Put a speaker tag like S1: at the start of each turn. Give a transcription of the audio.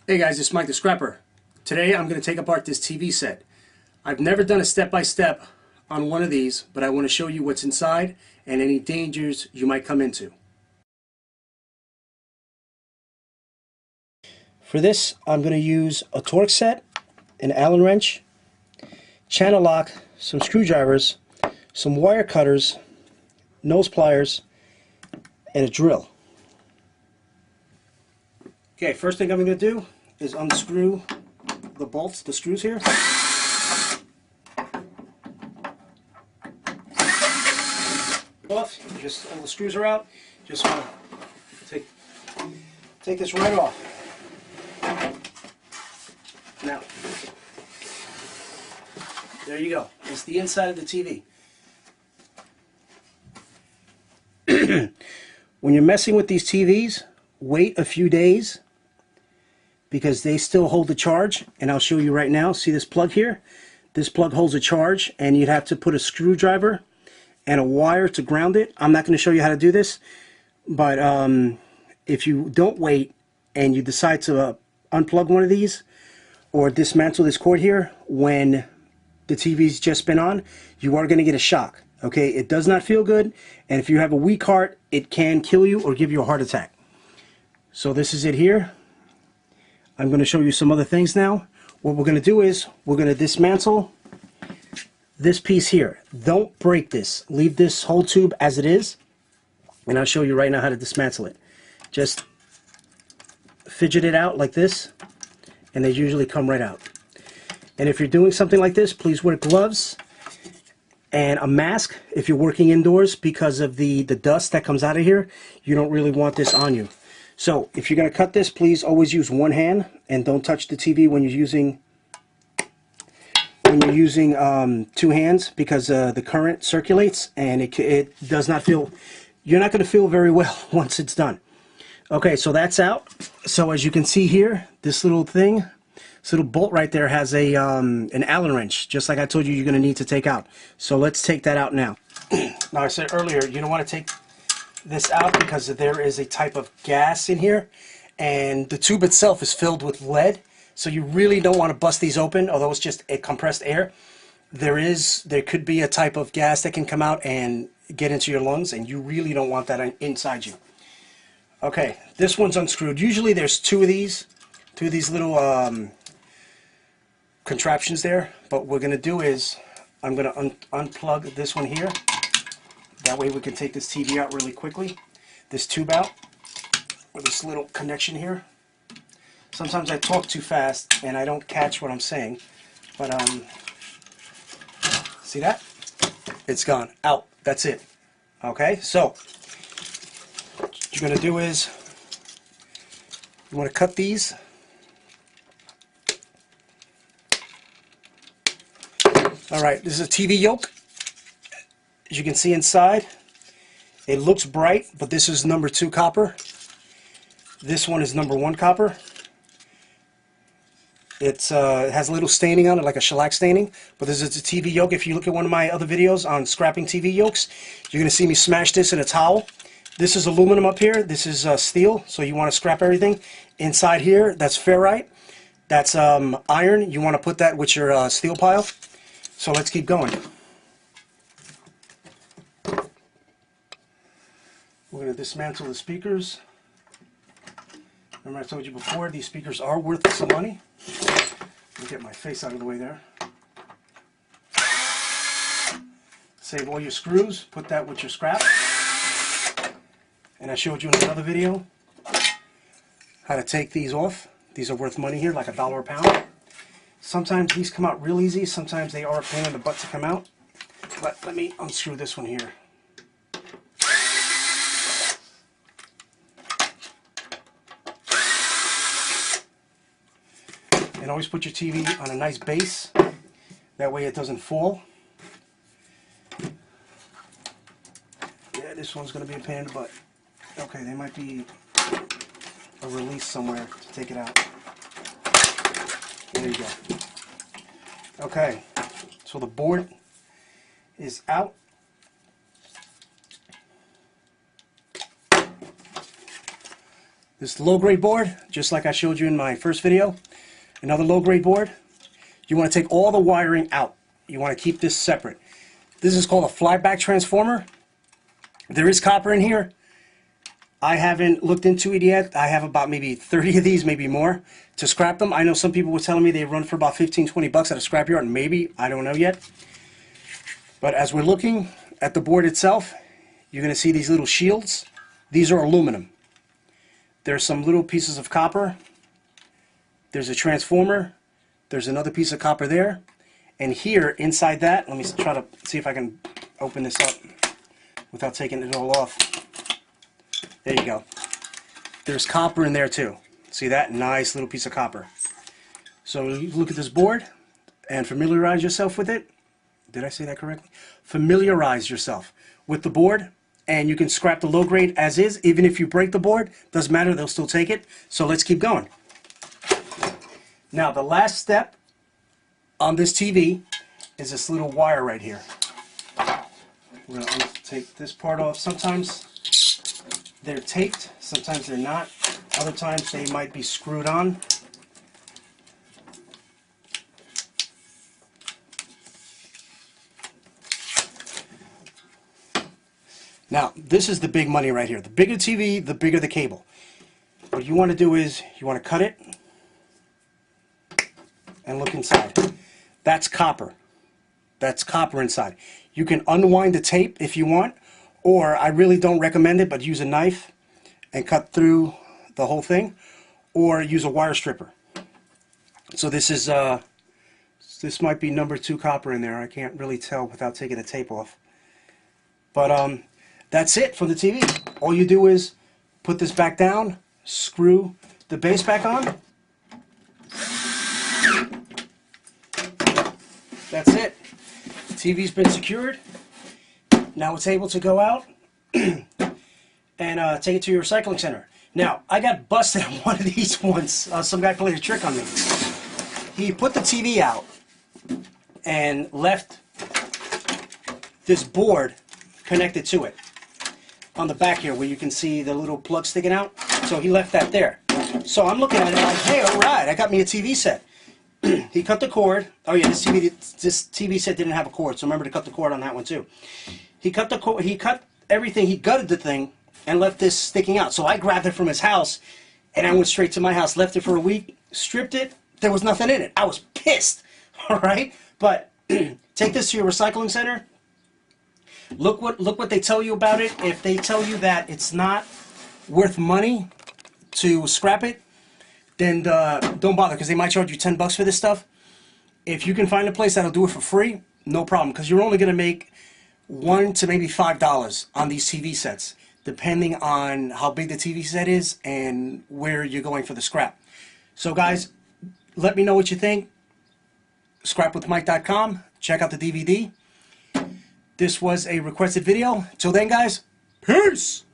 S1: Hey guys, it's Mike the Scrapper. Today I'm going to take apart this TV set. I've never done a step-by-step on one of these, but I want to show you what's inside and any dangers you might come into. For this, I'm going to use a Torx set, an Allen wrench, channel lock, some screwdrivers, some wire cutters, nose pliers, and a drill. Okay, first thing I'm going to do is unscrew the bolts, the screws here. Off, just all the screws are out. Just want to take this right off. Now, there you go. It's the inside of the TV. When you're messing with these TVs, wait a few days because they still hold the charge, and I'll show you right now. See this plug here? This plug holds a charge, and you'd have to put a screwdriver and a wire to ground it. I'm not going to show you how to do this, but if you don't wait and you decide to unplug one of these or dismantle this cord here when the TV's just been on, you are going to get a shock. Okay, it does not feel good, and if you have a weak heart, it can kill you or give you a heart attack. So this is it here. I'm going to show you some other things now. What we're going to do is we're going to dismantle this piece here. Don't break this. Leave this whole tube as it is, and I'll show you right now how to dismantle it. Just fidget it out like this, and they usually come right out. And if you're doing something like this, please wear gloves and a mask if you're working indoors, because of the dust that comes out of here. You don't really want this on you. So if you're going to cut this, please always use one hand, and don't touch the TV when you're using two hands, because the current circulates and it does not feel, you're not going to feel very well once it's done. Okay, so that's out. So as you can see here, this little thing, this little bolt right there has a an Allen wrench, just like I told you you're going to need to take out. So let's take that out now. Now, I said earlier, you don't want to take this out because there is a type of gas in here, and the tube itself is filled with lead, so you really don't want to bust these open. Although it's just a compressed air, there could be a type of gas that can come out and get into your lungs, and you really don't want that inside you. Okay, this one's unscrewed. Usually there's two of these little contraptions there, but what we're going to do is I'm going to unplug this one here. That way we can take this TV out really quickly. This tube out with this little connection here. Sometimes I talk too fast and I don't catch what I'm saying, but see that? It's gone out. That's it. Okay, so what you're going to do is you want to cut these. Alright, this is a TV yoke. As you can see inside, it looks bright, but this is number 2 copper. This one is number 1 copper. It has a little staining on it, like a shellac staining, but this is a TV yoke. If you look at one of my other videos on scrapping TV yokes, you're going to see me smash this in a towel. This is aluminum up here. This is steel, so you want to scrap everything. Inside here, that's ferrite. That's iron. You want to put that with your steel pile. So let's keep going. We're going to dismantle the speakers. Remember I told you before, these speakers are worth some money. Let me get my face out of the way there. Save all your screws, put that with your scrap. And I showed you in another video how to take these off. These are worth money here, like $1 a pound. Sometimes these come out real easy, sometimes they are a pain in the butt to come out. But let me unscrew this one here. And always put your TV on a nice base. That way it doesn't fall. Yeah, this one's going to be a pain in the butt. Okay, there might be a release somewhere to take it out. There you go. Okay, so the board is out. This low-grade board, just like I showed you in my first video. Another low-grade board. You want to take all the wiring out. You want to keep this separate. This is called a flyback transformer. There is copper in here. I haven't looked into it yet. I have about maybe 30 of these, maybe more, to scrap them. I know some people were telling me they run for about 15, 20 bucks at a scrapyard. Maybe, I don't know yet. But as we're looking at the board itself, you're going to see these little shields. These are aluminum. There's some little pieces of copper. There's a transformer. There's another piece of copper there. And here, inside that, let me try to see if I can open this up without taking it all off. There you go. There's copper in there too. See that? Nice little piece of copper. So you look at this board and familiarize yourself with it. Did I say that correctly? Familiarize yourself with the board, and you can scrap the low grade as is. Even if you break the board, doesn't matter, they'll still take it. So let's keep going. Now the last step on this TV is this little wire right here. We're going to take this part off. Sometimes they're taped, sometimes they're not. Other times they might be screwed on. Now, this is the big money right here. The bigger TV, the bigger the cable. What you want to do is, you want to cut it and look inside. That's copper. That's copper inside. You can unwind the tape if you want, or I really don't recommend it, but use a knife and cut through the whole thing, or use a wire stripper. So this is this might be number 2 copper in there. I can't really tell without taking the tape off. But that's it for the TV. All you do is put this back down, screw the base back on. That's it. The TV's been secured. Now it's able to go out and take it to your recycling center. Now, I got busted on one of these once. Some guy played a trick on me. He put the TV out and left this board connected to it on the back here where you can see the little plug sticking out. So he left that there. So I'm looking at it like, hey, all right, I got me a TV set. He cut the cord. Oh yeah, this TV set didn't have a cord, so remember to cut the cord on that one too. He cut the cord. He cut everything. He gutted the thing and left this sticking out. So I grabbed it from his house, and I went straight to my house. Left it for a week. Stripped it. There was nothing in it. I was pissed. All right, but take this to your recycling center. Look what they tell you about it. If they tell you that it's not worth money to scrap it, then don't bother, because they might charge you 10 bucks for this stuff. If you can find a place that'll do it for free, no problem, because you're only going to make $1 to maybe $5 on these TV sets, depending on how big the TV set is and where you're going for the scrap. So guys, let me know what you think. Scrapwithmike.com. Check out the DVD. This was a requested video. Till then, guys, peace!